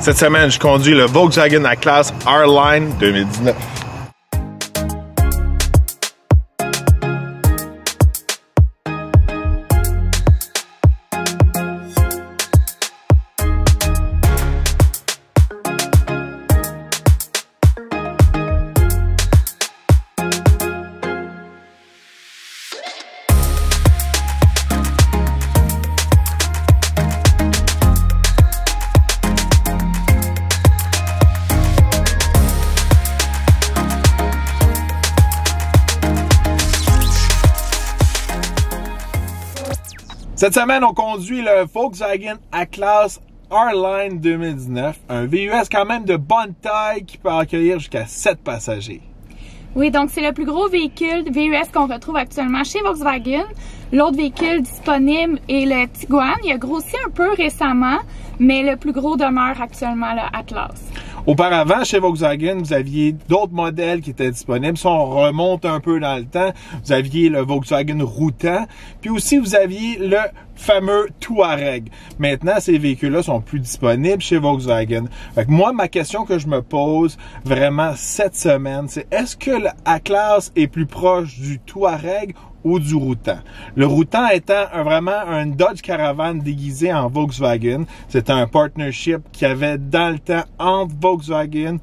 Cette semaine, je conduis le Volkswagen A-Class R-Line 2019. Cette semaine, on conduit le Volkswagen A-Class R-Line 2019, un VUS quand même de bonne taille qui peut accueillir jusqu'à 7 passagers. Oui, donc c'est le plus gros véhicule VUS qu'on retrouve actuellement chez Volkswagen. L'autre véhicule disponible est le Tiguan. Il a grossi un peu récemment, mais le plus gros demeure actuellement le Atlas. Auparavant, chez Volkswagen, vous aviez d'autres modèles qui étaient disponibles. Si on remonte un peu dans le temps, vous aviez le Volkswagen Routan, puis aussi vous aviez le fameux Touareg. Maintenant, ces véhicules-là sont plus disponibles chez Volkswagen. Fait que moi, ma question que je me pose vraiment cette semaine, c'est est-ce que le A-Class est plus proche du Touareg ou du Routan? Le Routan étant vraiment un Dodge Caravan déguisé en Volkswagen. C'était un partnership qu'il y avait dans le temps entre Volkswagen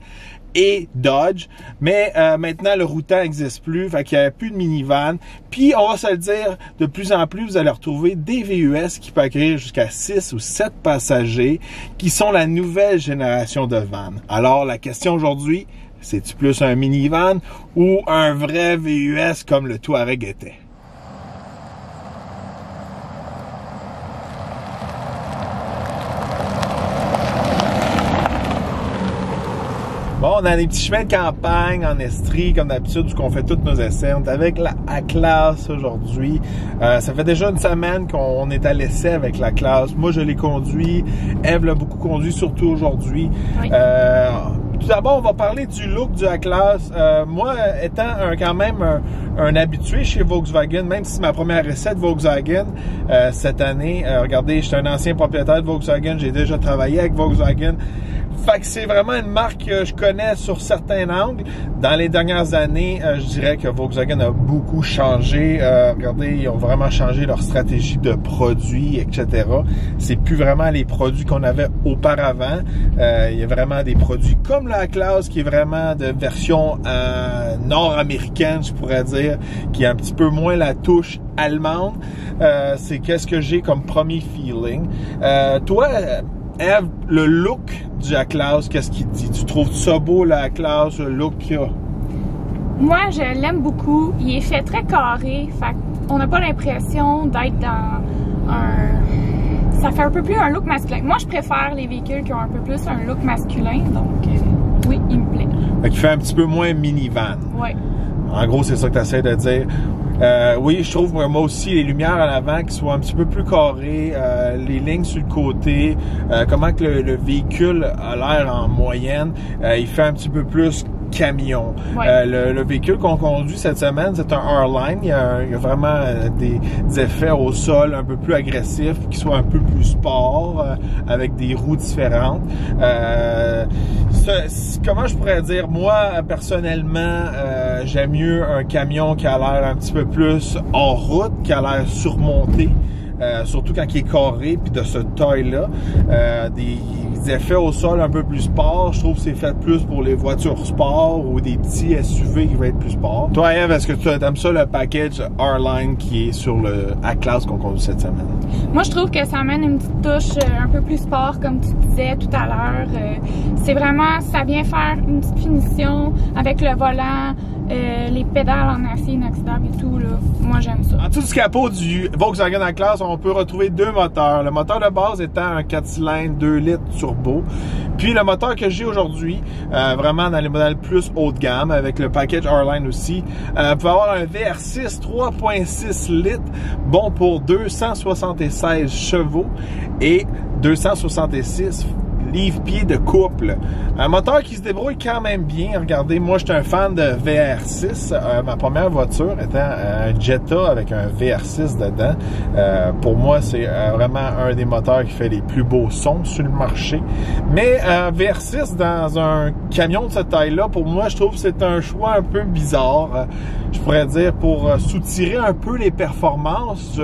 et Dodge, mais maintenant le Routan n'existe plus, fait qu'il n'y avait plus de minivan. Puis on va se le dire, de plus en plus vous allez retrouver des VUS qui peuvent accueillir jusqu'à 6 ou 7 passagers, qui sont la nouvelle génération de van. Alors la question aujourd'hui, c'est-tu plus un minivan ou un vrai VUS comme le Touareg était? Bon, on a des petits chemins de campagne en Estrie, comme d'habitude, où on fait tous nos essais. On est avec la A-Class aujourd'hui. Ça fait déjà une semaine qu'on est à l'essai avec la classe. Moi, je l'ai conduit. Eve l'a beaucoup conduit, surtout aujourd'hui. Oui. Tout d'abord, on va parler du look du A-Class. Moi, étant quand même un habitué chez Volkswagen, même si c'est ma première recette Volkswagen cette année, regardez, je suis un ancien propriétaire de Volkswagen, j'ai déjà travaillé avec Volkswagen. Fait que c'est vraiment une marque que je connais sur certains angles. Dans les dernières années, je dirais que Volkswagen a beaucoup changé. Regardez, ils ont vraiment changé leur stratégie de produits, etc. C'est plus vraiment les produits qu'on avait auparavant. Il y a vraiment des produits comme la A-Class qui est vraiment de version nord-américaine, je pourrais dire, qui a un petit peu moins la touche allemande. C'est qu'est-ce que j'ai comme premier feeling. Toi, Eve, le look du A-Class, qu'est-ce qu'il dit? Tu trouves ça beau, le A-Class, le look qu'il a? Moi, je l'aime beaucoup. Il est fait très carré. Fait on n'a pas l'impression d'être dans un... Ça fait un peu plus un look masculin. Moi, je préfère les véhicules qui ont un peu plus un look masculin. Donc, oui, il me plaît. Fait qu'il fait un petit peu moins minivan. Oui. En gros, c'est ça que tu essaies de dire. Oui, je trouve moi aussi les lumières en avant qui soient un petit peu plus carrées, les lignes sur le côté, comment que le véhicule a l'air en moyenne, il fait un petit peu plus camion. Ouais. Le véhicule qu'on conduit cette semaine, c'est un R-Line. Il y a vraiment des effets au sol un peu plus agressifs, qui soient un peu plus sport, avec des roues différentes. Comment je pourrais dire? Moi, personnellement, j'aime mieux un camion qui a l'air un petit peu plus hors route, qui a l'air surmonté. Surtout quand il est carré, puis de cette taille-là. Des effets au sol un peu plus sport, je trouve que c'est fait plus pour les voitures sport ou des petits SUV qui vont être plus sport. Toi, Eve, est-ce que tu aimes ça, le package R-Line qui est sur le A-Class qu'on conduit cette semaine? Moi, je trouve que ça amène une petite touche un peu plus sport, comme tu disais tout à l'heure. C'est vraiment, ça vient faire une petite finition avec le volant, les pédales en acier inoxydable et tout, là. Moi, j'aime ça. En dessous du capot du Volkswagen A-Class, on peut retrouver deux moteurs. Le moteur de base étant un 4 cylindres 2 litres turbo. Puis le moteur que j'ai aujourd'hui, vraiment dans les modèles plus haut de gamme, avec le package R-Line aussi, vous pouvez avoir un VR6 3.6 litres, bon pour 276 chevaux et 266 livre-pied de couple. Un moteur qui se débrouille quand même bien. Regardez, moi, je suis un fan de VR6. Ma première voiture étant un Jetta avec un VR6 dedans. Pour moi, c'est vraiment un des moteurs qui fait les plus beaux sons sur le marché. Mais VR6 dans un camion de cette taille-là, pour moi, je trouve que c'est un choix un peu bizarre. Je pourrais dire, pour soutirer un peu les performances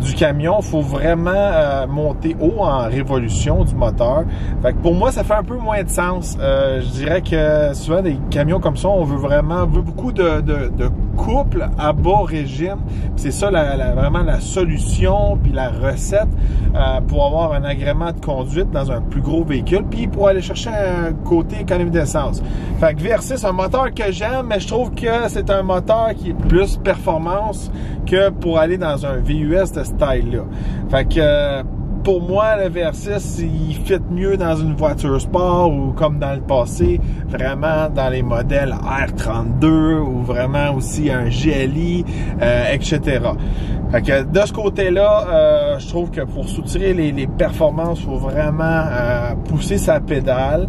du camion, il faut vraiment monter haut en révolution du moteur. Fait que pour moi, ça fait un peu moins de sens. Je dirais que souvent, des camions comme ça, on veut beaucoup de couple à bas régime. C'est ça vraiment la solution puis la recette pour avoir un agrément de conduite dans un plus gros véhicule puis pour aller chercher un côté économie d'essence. Fait que VR6, c'est un moteur que j'aime, mais je trouve que c'est un moteur qui est plus performance que pour aller dans un VUS de ce style-là. Fait que pour moi, le VR6, il fit mieux dans une voiture sport ou comme dans le passé, vraiment dans les modèles R32 ou vraiment aussi un GLI, etc. Fait que de ce côté-là, je trouve que pour soutirer les performances, il faut vraiment pousser sa pédale.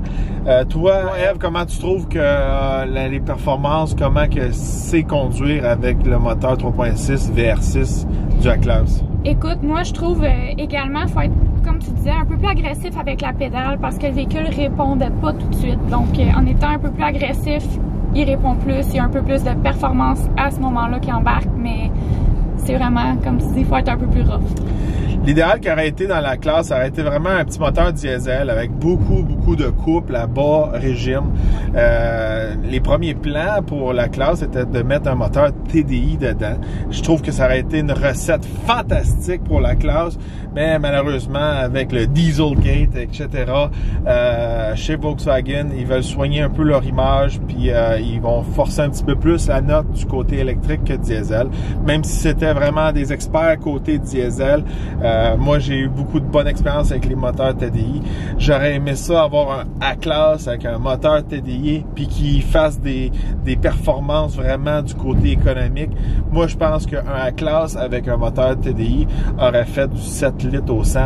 Toi, Eve, comment tu trouves que les performances, comment que c'est conduire avec le moteur 3.6 VR6 du A-Class? Écoute, moi, je trouve également qu'il faut être, comme tu disais, un peu plus agressif avec la pédale parce que le véhicule répondait pas tout de suite. Donc, en étant un peu plus agressif, il répond plus, il y a un peu plus de performance à ce moment-là qui embarque, mais c'est vraiment, comme tu dis, il faut être un peu plus rough. L'idéal qui aurait été dans la classe, ça aurait été vraiment un petit moteur diesel avec beaucoup de couple à bas régime. Les premiers plans pour la classe étaient de mettre un moteur TDI dedans. Je trouve que ça aurait été une recette fantastique pour la classe, mais malheureusement, avec le Dieselgate, etc., chez Volkswagen, ils veulent soigner un peu leur image, puis ils vont forcer un petit peu plus la note du côté électrique que diesel. Même si c'était vraiment des experts côté diesel, moi, j'ai eu beaucoup de bonnes expériences avec les moteurs TDI. J'aurais aimé ça, avoir un A-Class avec un moteur TDI puis qui fasse des performances vraiment du côté économique. Moi, je pense qu'un A-Class avec un moteur TDI aurait fait du 7 litres au 100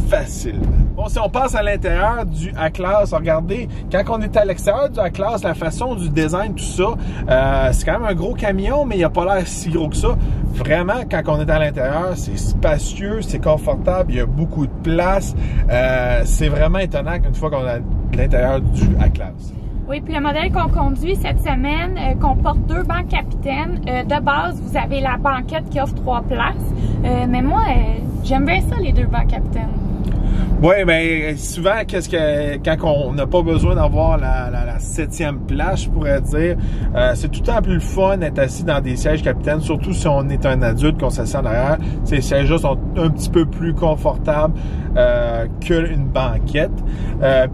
facile. Bon, si on passe à l'intérieur du A-Class, regardez, quand on est à l'extérieur du A-Class, la façon du design, tout ça, c'est quand même un gros camion, mais il n'a pas l'air si gros que ça. Vraiment, quand on est à l'intérieur, c'est spacieux, c'est confortable, il y a beaucoup de place. C'est vraiment étonnant qu'une fois qu'on est à l'intérieur du A-Class. Oui, puis le modèle qu'on conduit cette semaine comporte 2 bancs capitaines. De base, vous avez la banquette qui offre 3 places. Mais moi, j'aime bien ça, les 2 bancs capitaines. Oui, mais souvent, quand on n'a pas besoin d'avoir la 7e place, je pourrais dire, c'est tout le temps plus le fun d'être assis dans des sièges capitaines, surtout si on est un adulte, qu'on s'assied en arrière. Ces sièges-là sont un petit peu plus confortables qu'une banquette.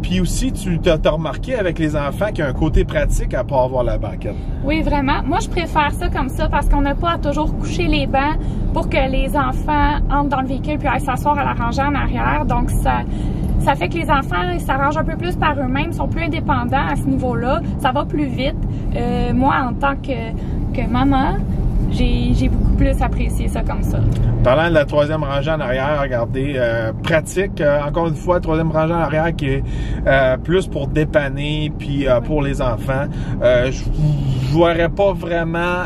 Puis aussi, tu t'as remarqué avec les enfants qu'il y a un côté pratique à pas avoir la banquette. Oui, vraiment. Moi, je préfère ça comme ça parce qu'on n'a pas à toujours coucher les bancs pour que les enfants entrent dans le véhicule puis aillent s'asseoir à la rangée en arrière. Donc, ça fait que les enfants s'arrangent un peu plus par eux-mêmes, sont plus indépendants à ce niveau-là. Ça va plus vite. Moi, en tant que maman, j'ai beaucoup plus apprécié ça comme ça. Parlant de la 3e rangée en arrière, regardez, pratique, encore une fois, 3e rangée en arrière qui est plus pour dépanner puis pour les enfants. Je verrais pas vraiment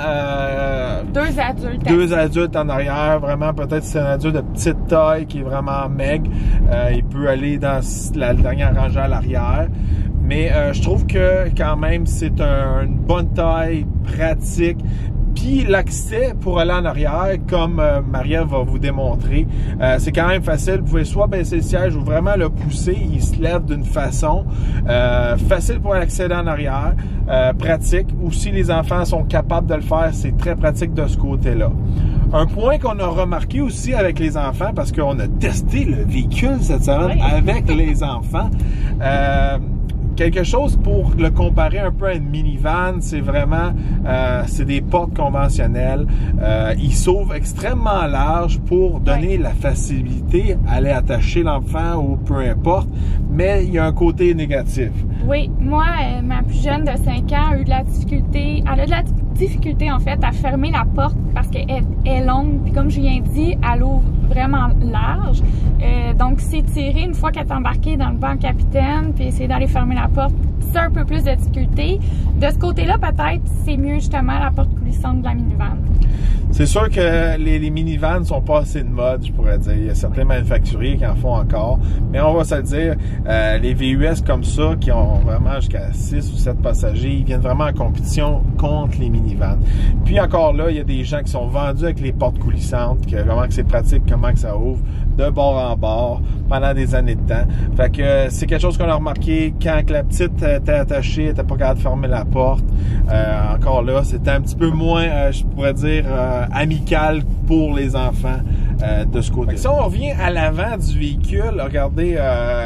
2 adultes en arrière, vraiment peut-être c'est un adulte de petite taille qui est vraiment maigre, il peut aller dans la dernière rangée à l'arrière. Mais je trouve que quand même c'est une bonne taille, pratique. Puis l'accès pour aller en arrière, comme Maria va vous démontrer, c'est quand même facile. Vous pouvez soit baisser le siège ou vraiment le pousser. Il se lève d'une façon facile pour accéder en arrière, pratique. Ou si les enfants sont capables de le faire, c'est très pratique de ce côté-là. Un point qu'on a remarqué aussi avec les enfants, parce qu'on a testé le véhicule cette semaine avec les enfants, quelque chose pour le comparer un peu à une minivan, c'est vraiment, c'est des portes conventionnelles. Il s'ouvre extrêmement large pour donner la facilité à aller attacher l'enfant ou peu importe, mais il y a un côté négatif. Oui, moi, ma plus jeune de 5 ans a eu de la difficulté, elle a de la difficulté en fait à fermer la porte parce qu'elle est longue, puis comme je viens dit, elle ouvre vraiment large. Donc, s'étirer une fois qu'elle est embarquée dans le banc capitaine, puis essayer d'aller fermer la porte, c'est un peu plus de difficulté. De ce côté-là, peut-être, c'est mieux justement la porte coulissante de la minivan. C'est sûr que les minivans ne sont pas assez de mode, je pourrais dire. Il y a certains manufacturiers qui en font encore. Mais on va se le dire, les VUS comme ça, qui ont vraiment jusqu'à 6 ou 7 passagers, ils viennent vraiment en compétition contre les minivans. Puis encore là, il y a des gens qui sont vendus avec les portes coulissantes, vraiment que c'est pratique, comment que ça ouvre de bord en bord pendant des années de temps. Fait que c'est quelque chose qu'on a remarqué quand la petite était attachée, elle était pas capable de fermer la porte. Encore là, c'était un petit peu moins, je pourrais dire, amical pour les enfants de ce côté. Si on revient à l'avant du véhicule, regardez,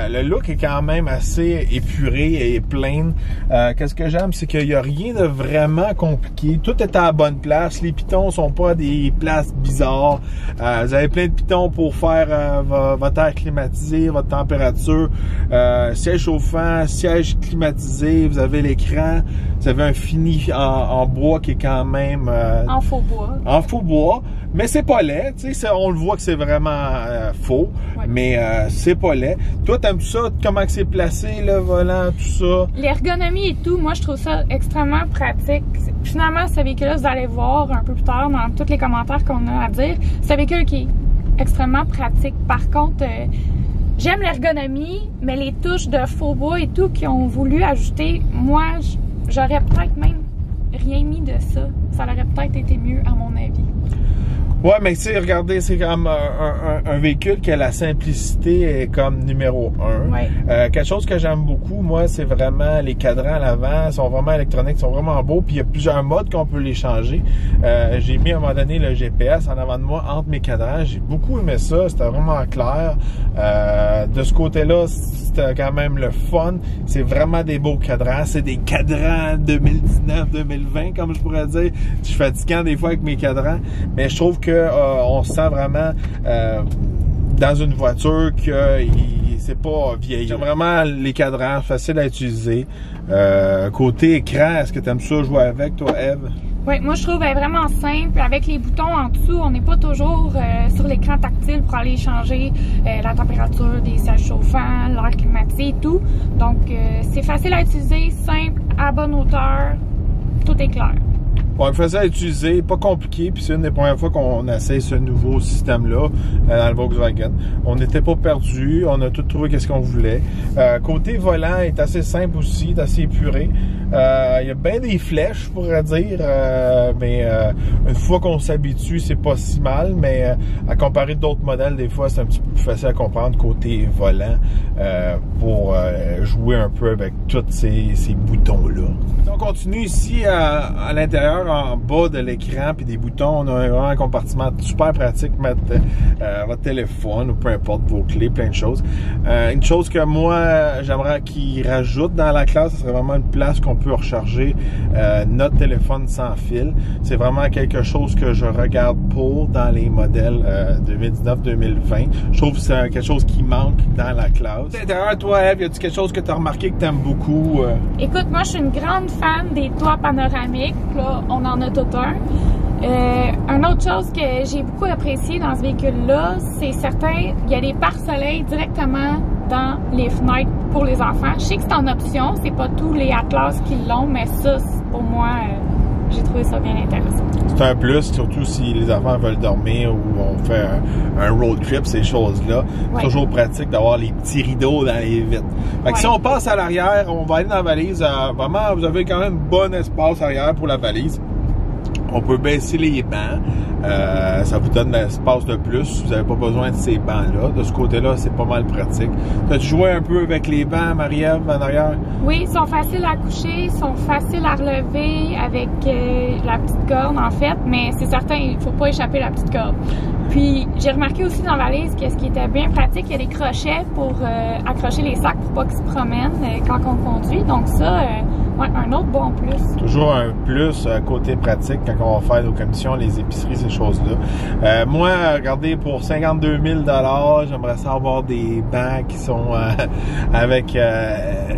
le look est quand même assez épuré et plein. Qu'est-ce que j'aime, c'est qu'il n'y a rien de vraiment compliqué. Tout est à la bonne place. Les pitons sont pas à des places bizarres. Vous avez plein de pitons pour faire votre air climatisé, votre température, siège chauffant, siège climatisé. Vous avez l'écran. Vous avez un fini en bois qui est quand même... en faux bois. En faux bois. Mais c'est pas laid. On le voit que c'est vraiment faux. Ouais. Mais c'est pas laid. Toi, t'aimes ça? Comment c'est placé, le volant, tout ça? L'ergonomie et tout, moi, je trouve ça extrêmement pratique. Finalement, ce véhicule-là, vous allez voir un peu plus tard dans tous les commentaires qu'on a à dire. C'est un véhicule qui est extrêmement pratique. Par contre... j'aime l'ergonomie, mais les touches de faux bois et tout qu'ils ont voulu ajouter, moi, j'aurais peut-être même rien mis de ça. Ça aurait peut-être été mieux, à mon avis. Ouais, mais tu sais, regardez, c'est comme un véhicule qui a la simplicité est comme numéro 1. Ouais. Quelque chose que j'aime beaucoup, moi, c'est vraiment les cadrans à l'avant. Ils sont vraiment électroniques, ils sont vraiment beaux. Puis il y a plusieurs modes qu'on peut les changer. J'ai mis à un moment donné le GPS en avant de moi entre mes cadrans. J'ai beaucoup aimé ça. C'était vraiment clair. De ce côté-là, c'était quand même le fun. C'est vraiment des beaux cadrans. C'est des cadrans 2019-2020, comme je pourrais dire. Je suis fatiguant des fois avec mes cadrans. Mais je trouve que on se sent vraiment dans une voiture que c'est pas vieilli. J'aime vraiment les cadrans, facile à utiliser. Côté écran, est-ce que tu aimes ça jouer avec, toi, Eve? Oui, moi je trouve elle est vraiment simple. Avec les boutons en dessous, on n'est pas toujours sur l'écran tactile pour aller changer la température des sièges chauffants, l'air climatisé et tout. Donc c'est facile à utiliser, simple, à bonne hauteur, tout est clair. Ouais, facile à utiliser, pas compliqué, puis c'est une des premières fois qu'on essaie ce nouveau système-là dans le Volkswagen. On n'était pas perdu, on a tout trouvé qu'est-ce qu'on voulait. Côté volant est assez simple aussi, est assez épuré. Il y a bien des flèches, je pourrais dire, mais une fois qu'on s'habitue, c'est pas si mal, mais à comparer d'autres modèles, des fois, c'est un petit peu plus facile à comprendre côté volant pour jouer un peu avec tous ces boutons-là. On continue ici à l'intérieur, en bas de l'écran, puis des boutons. On a vraiment un compartiment super pratique pour mettre votre téléphone ou peu importe vos clés, plein de choses. Une chose que moi, j'aimerais qu'ils rajoutent dans la classe, ce serait vraiment une place qu'on peut recharger notre téléphone sans fil. C'est vraiment quelque chose que je regarde pour dans les modèles 2019-2020. Je trouve que c'est quelque chose qui manque dans la classe. D'ailleurs, toi, Eve, y a-t-il quelque chose que tu as remarqué que tu aimes beaucoup? Écoute, moi, je suis une grande fan des toits panoramiques. Là, on en a tout un. Une autre chose que j'ai beaucoup apprécié dans ce véhicule-là, c'est certain, il y a des pare-soleil directement dans les fenêtres pour les enfants. Je sais que c'est en option, c'est pas tous les Atlas qui l'ont, mais ça, pour moi, j'ai trouvé ça bien intéressant. C'est un plus, surtout si les enfants veulent dormir ou on fait un road trip, ces choses-là. C'est toujours pratique d'avoir les petits rideaux dans les vitres. Fait que si on passe à l'arrière, on va aller dans la valise. Vraiment, vous avez quand même un bon espace arrière pour la valise. On peut baisser les bancs. Ça vous donne de l'espace de plus. Vous n'avez pas besoin de ces bancs-là. De ce côté-là, c'est pas mal pratique. As-tu joué un peu avec les bancs, Marie-Ève, en arrière? Oui, ils sont faciles à coucher, ils sont faciles à relever avec la petite corde, en fait. Mais c'est certain, il ne faut pas échapper la petite corde. Puis, j'ai remarqué aussi dans la valise que ce qui était bien pratique, il y a des crochets pour accrocher les sacs pour pas qu'ils se promènent quand on conduit. Donc ça, Ouais, un autre bon plus. Toujours un plus côté pratique quand on va faire nos commissions, les épiceries, ces choses-là. Moi, regardez, pour 52 000 $, j'aimerais ça avoir des bancs qui sont avec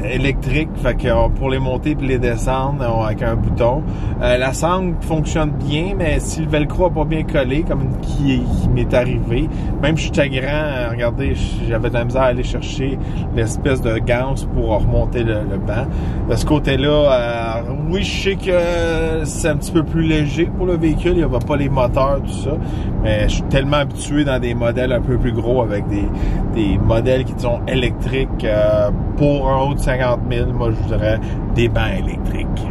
électrique, fait que pour les monter et les descendre avec un bouton. La sangle fonctionne bien, mais si le velcro n'a pas bien collé, comme qui m'est arrivé, même si j'étais grand, regardez, j'avais de la misère à aller chercher l'espèce de ganse pour remonter le banc. De ce côté-là, oui, je sais que c'est un petit peu plus léger pour le véhicule, il n'y a pas les moteurs, tout ça, mais je suis tellement habitué dans des modèles un peu plus gros avec des modèles qui sont électriques. Pour un haut de 50 000, moi je voudrais des bancs électriques.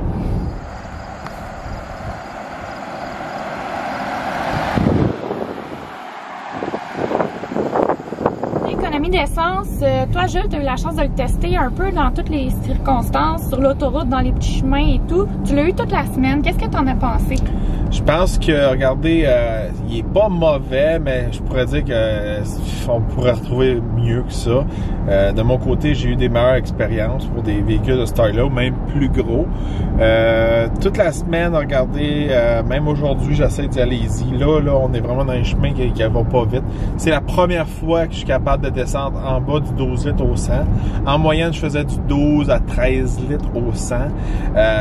D'essence, toi Jules, tu as eu la chance de le tester un peu dans toutes les circonstances, sur l'autoroute, dans les petits chemins et tout. Tu l'as eu toute la semaine. Qu'est-ce que tu en as pensé? Je pense que, regardez, il est pas mauvais, mais je pourrais dire que on pourrait retrouver mieux que ça. De mon côté, j'ai eu des meilleures expériences pour des véhicules de ce taille-là, ou même plus gros. Toute la semaine, regardez, même aujourd'hui, j'essaie d'y aller easy. Là, on est vraiment dans un chemin qui va pas vite. C'est la première fois que je suis capable de descendre en bas du 12 litres au 100. En moyenne, je faisais du 12 à 13 litres au 100.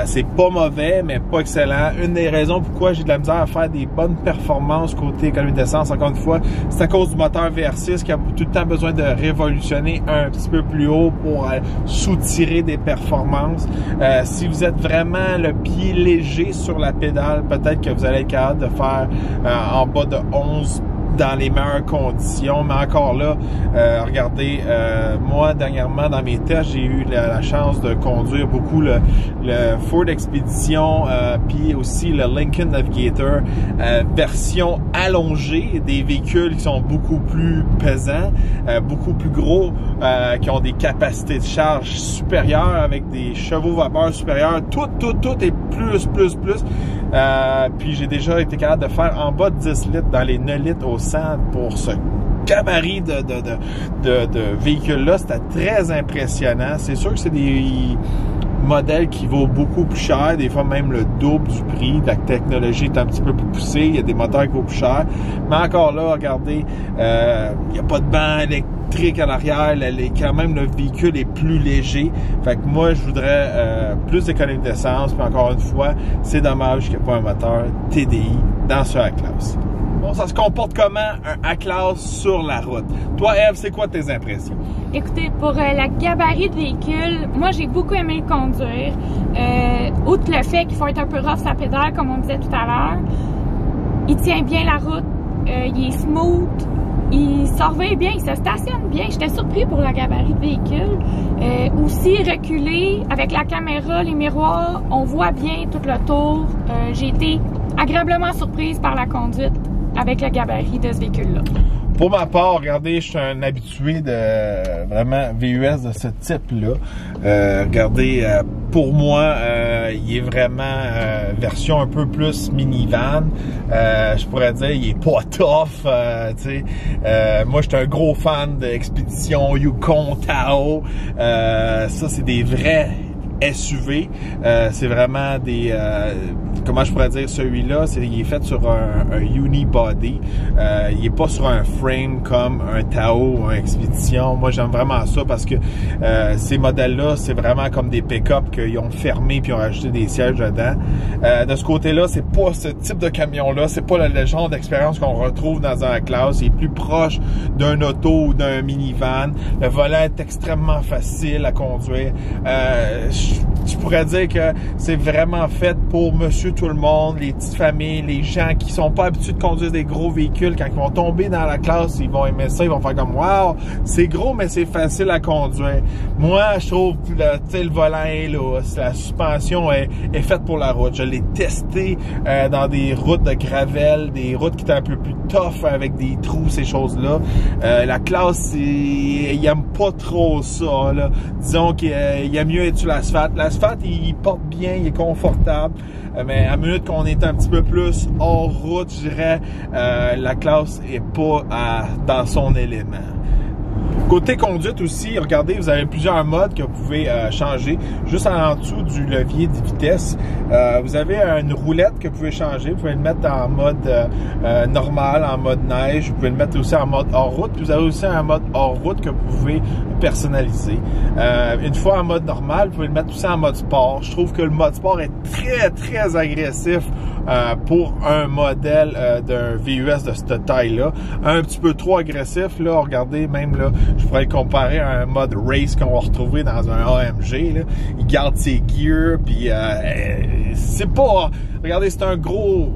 C'est pas mauvais, mais pas excellent. Une des raisons pourquoi j'ai de la misère à faire des bonnes performances côté économie d'essence, encore une fois, c'est à cause du moteur VR6 qui a tout le temps besoin de révolutionner un petit peu plus haut pour soutirer des performances. Si vous êtes vraiment le pied léger sur la pédale, peut-être que vous allez être capable de faire en bas de 11 dans les meilleures conditions, mais encore là, regardez, moi dernièrement dans mes tests, j'ai eu la chance de conduire beaucoup le Ford Expedition, puis aussi le Lincoln Navigator, version allongée, des véhicules qui sont beaucoup plus pesants, beaucoup plus gros, qui ont des capacités de charge supérieures, avec des chevaux vapeur supérieurs, tout est plus. Puis j'ai déjà été capable de faire en bas de 10 litres dans les 9 litres au 100 pour ce gabarit de véhicules-là. C'était très impressionnant. C'est sûr que c'est des modèles qui vaut beaucoup plus cher, des fois même le double du prix. La technologie est un petit peu plus poussée, il y a des moteurs qui vaut plus cher. Mais encore là, regardez, il n'y a pas de banc électrique à l'arrière, quand même le véhicule est plus léger. Fait que moi, je voudrais plus d'économie d'essence, mais encore une fois, c'est dommage qu'il n'y ait pas un moteur TDI dans ce A-Class. Bon, ça se comporte comment un A-Class sur la route? Toi, Eve, c'est quoi tes impressions? Écoutez, pour la gabarit de véhicule, moi j'ai beaucoup aimé le conduire. Outre le fait qu'il faut être un peu rough sa pédale, comme on disait tout à l'heure, il tient bien la route, il est smooth, il surveille bien, il se stationne bien. J'étais surpris pour la gabarit de véhicule. Aussi reculé, avec la caméra, les miroirs, on voit bien tout le tour. J'ai été agréablement surprise par la conduite avec le gabarit de ce véhicule-là. Pour ma part, regardez, je suis un habitué de vraiment VUS de ce type-là. Regardez, pour moi, il est vraiment version un peu plus minivan. Je pourrais dire, il est pas tough. Tu sais, moi, je suis un gros fan d'Expédition, Yukon, Tahoe. Ça, c'est des vrais SUV. C'est vraiment des... comment je pourrais dire, celui-là, il est fait sur un unibody. Il est pas sur un frame comme un Tahoe ou un Expedition. Moi, j'aime vraiment ça parce que ces modèles-là, c'est vraiment comme des pick-up qu'ils ont fermé puis ont rajouté des sièges dedans. De ce côté-là, c'est pas ce type de camion-là. C'est pas le genre d'expérience qu'on retrouve dans un A-Class. Il est plus proche d'un auto ou d'un minivan. Le volant est extrêmement facile à conduire. Je pourrais dire que c'est vraiment fait pour monsieur tout le monde, les petites familles, les gens qui sont pas habitués de conduire des gros véhicules. Quand ils vont tomber dans la classe, ils vont aimer ça, ils vont faire comme « Wow, c'est gros, mais c'est facile à conduire. » Moi, je trouve que le volant est là, la suspension est faite pour la route. Je l'ai testé dans des routes de gravel, des routes qui étaient un peu plus tough avec des trous, ces choses-là. La classe, il aime pas trop ça, là. Disons qu'il aime mieux être sur l'asphalte. L'asphalte, il porte bien, il est confortable. Mais à minute qu'on est un petit peu plus hors route, je dirais, la classe est pas dans son élément. Côté conduite aussi, regardez, vous avez plusieurs modes que vous pouvez changer. Juste en dessous du levier de vitesse, vous avez une roulette que vous pouvez changer. Vous pouvez le mettre en mode normal, en mode neige. Vous pouvez le mettre aussi en mode hors route. Puis vous avez aussi un mode hors route que vous pouvez personnaliser. Une fois en mode normal, vous pouvez le mettre aussi en mode sport. Je trouve que le mode sport est très, très agressif pour un modèle d'un VUS de cette taille-là. Un petit peu trop agressif, là. Regardez, même là, je pourrais le comparer à un mode race qu'on va retrouver dans un AMG, là. Il garde ses gears, puis c'est pas... Regardez, c'est un gros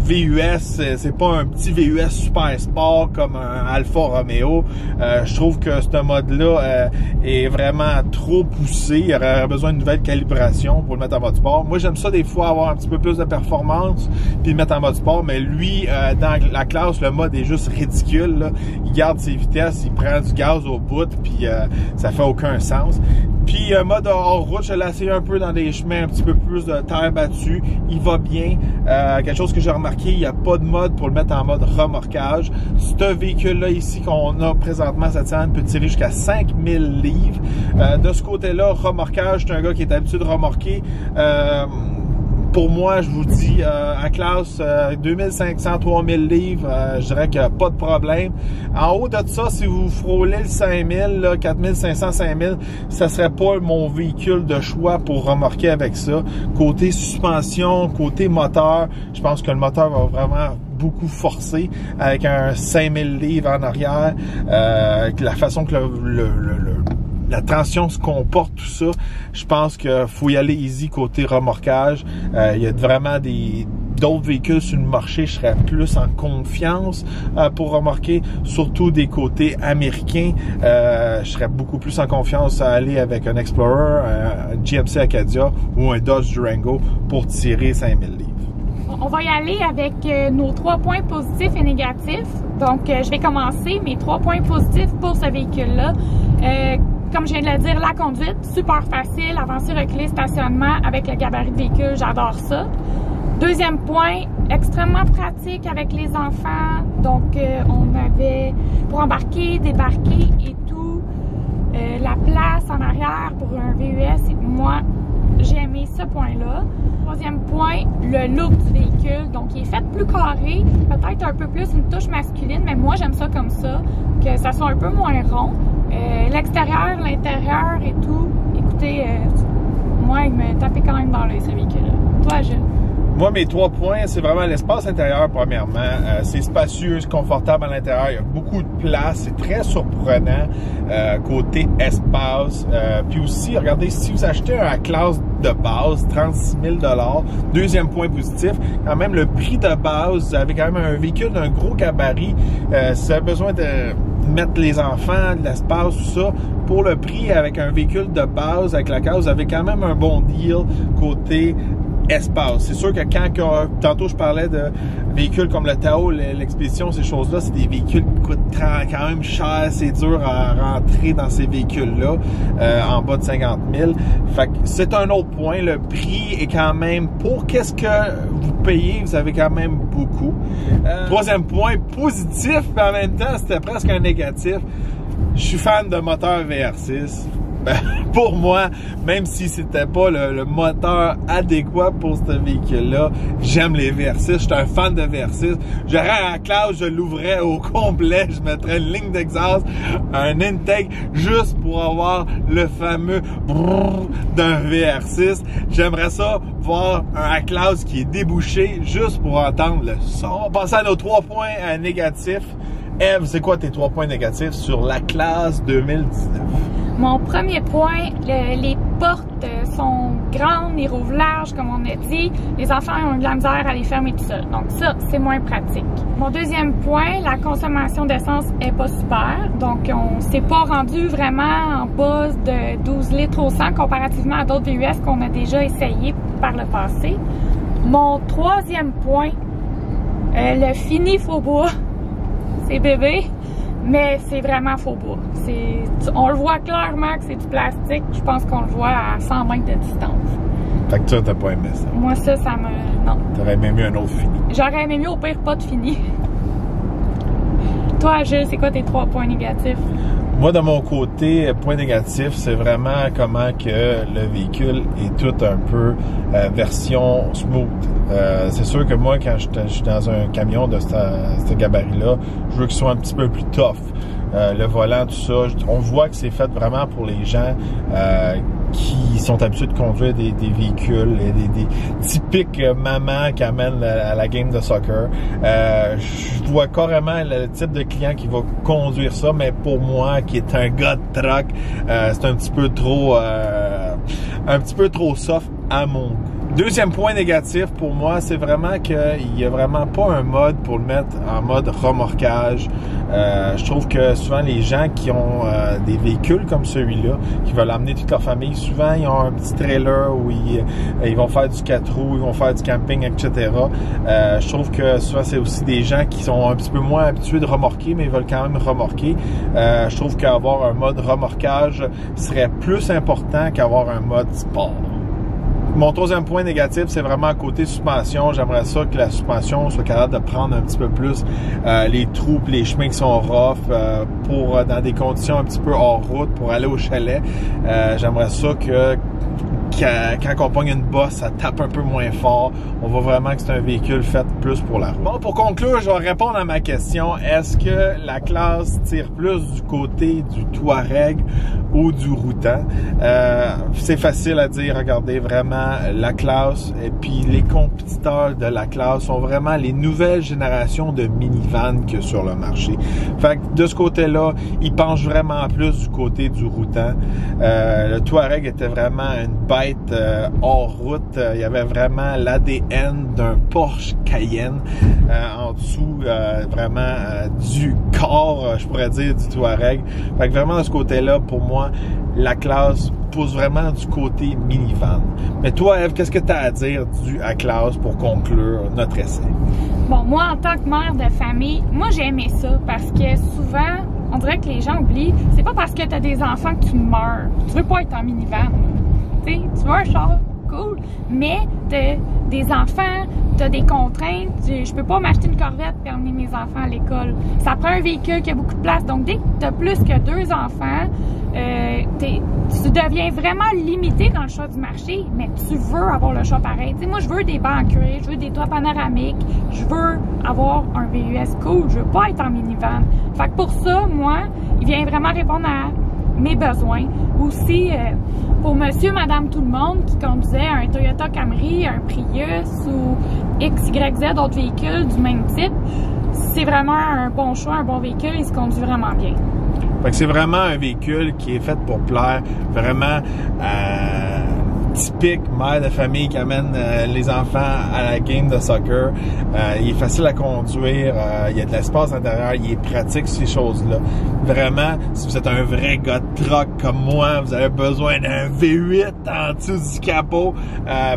VUS, c'est pas un petit VUS super sport comme un Alfa Romeo. Je trouve que ce mode-là est vraiment trop poussé. Il aurait besoin d'une nouvelle calibration pour le mettre en mode sport. Moi, j'aime ça des fois avoir un petit peu plus de performance puis le mettre en mode sport, mais lui, dans la classe, le mode est juste ridicule, là. Il garde ses vitesses, il prend du gaz au bout, puis ça fait aucun sens. Puis mode hors route, je l'ai essayé un peu dans des chemins un petit peu plus de terre battue. Il va bien. Quelque chose que j'ai remarqué, il n'y a pas de mode pour le mettre en mode remorquage. Ce véhicule-là ici qu'on a présentement cette semaine peut tirer jusqu'à 5000 livres. De ce côté-là, remorquage, c'est un gars qui est habitué de remorquer. Pour moi, je vous dis, à classe 2500, 3000 livres, je dirais qu'il n'y a pas de problème. En haut de ça, si vous frôlez le 5000, là, 4500, 5000, ça serait pas mon véhicule de choix pour remorquer avec ça. Côté suspension, côté moteur, je pense que le moteur va vraiment beaucoup forcer avec un 5000 livres en arrière. La façon que la tension se comporte, tout ça, je pense qu'il faut y aller easy côté remorquage. Il y a vraiment d'autres véhicules sur le marché, je serais plus en confiance pour remorquer, surtout des côtés américains. Je serais beaucoup plus en confiance à aller avec un Explorer, un GMC Acadia ou un Dodge Durango pour tirer 5000 livres. On va y aller avec nos 3 points positifs et négatifs. Donc, je vais commencer mes 3 points positifs pour ce véhicule-là. Comme je viens de le dire, la conduite, super facile, avancée, reculer, stationnement avec le gabarit de véhicule, j'adore ça. Deuxième point, extrêmement pratique avec les enfants. Donc, on avait pour embarquer, débarquer et tout. La place en arrière pour un VUS, moi, j'ai aimé ce point-là. Troisième point, le look du véhicule. Donc, il est fait plus carré, peut-être un peu plus une touche masculine, mais moi, j'aime ça comme ça, que ça soit un peu moins rond. L'extérieur, l'intérieur et tout. Écoutez, moi, il me tapait quand même dans l'œil, ce véhicule-là. Toi, Gilles? Moi, mes 3 points, c'est vraiment l'espace intérieur, premièrement. C'est spacieux, c'est confortable à l'intérieur. Il y a beaucoup de place. C'est très surprenant côté espace. Puis aussi, regardez, si vous achetez un classe de base, 36 000 $, deuxième point positif, quand même, le prix de base, vous avez quand même un véhicule d'un gros gabarit. Si vous avez besoin de mettre les enfants, de l'espace, tout ça, pour le prix, avec un véhicule de base, avec la case, vous avez quand même un bon deal côté espace. C'est sûr que tantôt je parlais de véhicules comme le Tahoe, l'expédition, ces choses-là, c'est des véhicules qui coûtent quand même cher, c'est dur à rentrer dans ces véhicules-là, en bas de 50 000. Fait que c'est un autre point, le prix est quand même, pour qu'est-ce que vous payez, vous avez quand même beaucoup. Troisième point, positif, mais en même temps, c'était presque un négatif. Je suis fan de moteur VR6. Pour moi, même si c'était pas le moteur adéquat pour ce véhicule-là, j'aime les VR6. Je suis un fan de VR6. J'aurais un classe, je l'ouvrais au complet. Je mettrais une ligne d'exhaust, un intake, juste pour avoir le fameux brrr d'un VR6. J'aimerais ça voir un A-Class qui est débouché juste pour entendre le son. On va passer à nos 3 points négatifs. Eve, c'est quoi tes 3 points négatifs sur l'A-Class 2019? Mon premier point, les portes sont grandes, les rouvrent larges, comme on a dit. Les enfants ont de la misère à les fermer tout seuls. Donc ça, c'est moins pratique. Mon deuxième point, la consommation d'essence est pas super. Donc on s'est pas rendu vraiment en bas de 12 litres au 100 comparativement à d'autres VUS qu'on a déjà essayé par le passé. Mon troisième point, le fini faux bois. C'est bébé. Mais c'est vraiment faux bois. On le voit clairement que c'est du plastique. Je pense qu'on le voit à 100 mètres de distance. Fait que toi, t'as pas aimé ça? Moi, ça me... Non. T'aurais aimé mieux un autre fini? J'aurais aimé mieux au pire pas de fini. Toi, Gilles, c'est quoi tes 3 points négatifs? Moi, de mon côté, point négatif, c'est vraiment comment que le véhicule est tout un peu version smooth. C'est sûr que moi, quand je suis dans un camion de ce gabarit-là, je veux qu'il soit un petit peu plus tough. Le volant, tout ça, on voit que c'est fait vraiment pour les gens qui sont habitués de conduire des véhicules, des typiques mamans qui amènent à la game de soccer. Je vois carrément le type de client qui va conduire ça, mais pour moi, qui est un gars de truck, c'est un petit peu trop soft à mon goût. Deuxième point négatif pour moi, c'est vraiment qu'il n'y a vraiment pas un mode pour le mettre en mode remorquage. Je trouve que souvent les gens qui ont des véhicules comme celui-là, qui veulent emmener toute leur famille, souvent ils ont un petit trailer où ils vont faire du 4 roues, ils vont faire du camping, etc. Je trouve que souvent c'est aussi des gens qui sont un petit peu moins habitués de remorquer, mais ils veulent quand même remorquer. Je trouve qu'avoir un mode remorquage serait plus important qu'avoir un mode sport. Mon troisième point négatif, c'est vraiment côté suspension. J'aimerais ça que la suspension soit capable de prendre un petit peu plus les trous et les chemins qui sont rough pour dans des conditions un petit peu hors route pour aller au chalet. J'aimerais ça que quand on pogne une bosse, ça tape un peu moins fort. On voit vraiment que c'est un véhicule fait plus pour la route. Bon, pour conclure, je vais répondre à ma question. Est-ce que la classe tire plus du côté du Touareg ou du Routan? C'est facile à dire. Regardez, vraiment, la classe et puis les compétiteurs de la classe sont vraiment les nouvelles générations de minivans qu'il y a sur le marché. Fait que de ce côté-là, ils penchent vraiment plus du côté du Routan. Le Touareg était vraiment une bête hors route. Il y avait vraiment l'ADN d'un Porsche Cayenne en dessous vraiment du corps, je pourrais dire, du Touareg. Fait que vraiment de ce côté-là, pour moi, la classe pousse vraiment du côté minivan. Mais toi, Ève, qu'est-ce que tu as à dire du A-Class pour conclure notre essai? Bon, moi, en tant que mère de famille, moi, j'ai aimé ça parce que souvent, on dirait que les gens oublient, c'est pas parce que tu as des enfants que tu meurs. Tu veux pas être en minivan. Tu veux un char, cool, mais t'as des enfants, t'as des contraintes, je peux pas m'acheter une Corvette et emmener mes enfants à l'école. Ça prend un véhicule qui a beaucoup de place, donc dès que t'as plus que 2 enfants, tu deviens vraiment limité dans le choix du marché, mais tu veux avoir le choix pareil. T'sais, moi, je veux des bancs en cuir, je veux des toits panoramiques, je veux avoir un VUS cool, je veux pas être en minivan. Fait que pour ça, moi, il vient vraiment répondre à mes besoins. Aussi, pour monsieur, madame, tout le monde qui conduisait un Toyota Camry, un Prius ou XYZ d'autres véhicules du même type, c'est vraiment un bon choix, un bon véhicule, il se conduit vraiment bien. Fait que c'est vraiment un véhicule qui est fait pour plaire vraiment typique mère de famille qui amène les enfants à la game de soccer. Il est facile à conduire, il y a de l'espace à l'intérieur, il est pratique ces choses-là. Vraiment, si vous êtes un vrai gars de truck comme moi, vous avez besoin d'un V8 en dessous du capot,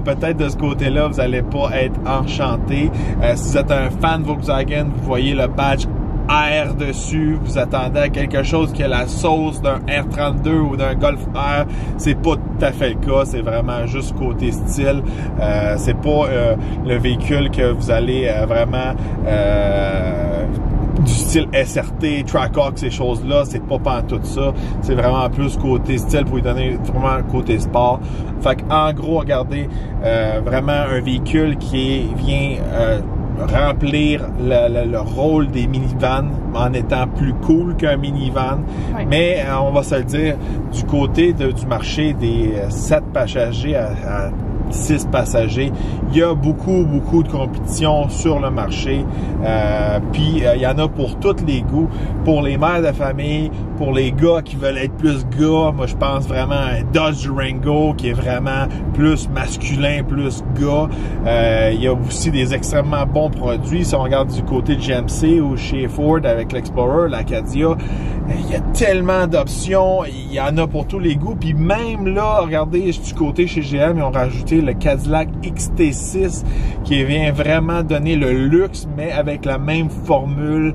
peut-être de ce côté-là, vous n'allez pas être enchanté. Si vous êtes un fan de Volkswagen, vous voyez le badge R dessus, vous attendez à quelque chose qui a la sauce d'un R32 ou d'un Golf R, c'est pas tout à fait le cas, c'est vraiment juste côté style, c'est pas le véhicule que vous allez vraiment du style SRT, Trackhawk, ces choses-là, c'est pas pantoute ça, c'est vraiment plus côté style pour lui donner vraiment côté sport. Fait qu'en gros, regardez, vraiment un véhicule qui vient remplir le rôle des minivans en étant plus cool qu'un minivan. Oui. Mais on va se le dire, du côté du marché des 7 passagers à 6 passagers, il y a beaucoup de compétition sur le marché. Puis il y en a pour tous les goûts, pour les mères de famille, pour les gars qui veulent être plus gars. Moi, je pense vraiment à un Dodge Durango qui est vraiment plus masculin, plus gars. Il y a aussi des extrêmement bons produits. Si on regarde du côté de GMC ou chez Ford avec l'Explorer, l'Acadia, il y a tellement d'options. Il y en a pour tous les goûts. Puis même là, regardez, du côté chez GM, ils ont rajouté le Cadillac XT6 qui vient vraiment donner le luxe, mais avec la même formule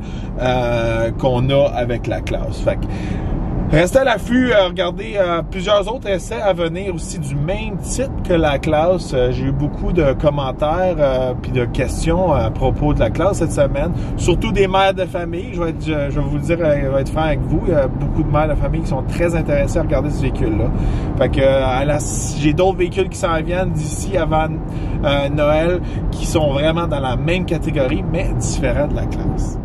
qu'on a avec la classe. Fait que Restez à l'affût, regardez plusieurs autres essais à venir aussi du même type que la classe. J'ai eu beaucoup de commentaires puis de questions à propos de la classe cette semaine, surtout des mères de famille. Je vais vous le dire, je vais être franc avec vous. Il y a beaucoup de mères de famille qui sont très intéressées à regarder ce véhicule-là. Fait que j'ai d'autres véhicules qui s'en viennent d'ici avant Noël qui sont vraiment dans la même catégorie, mais différents de la classe.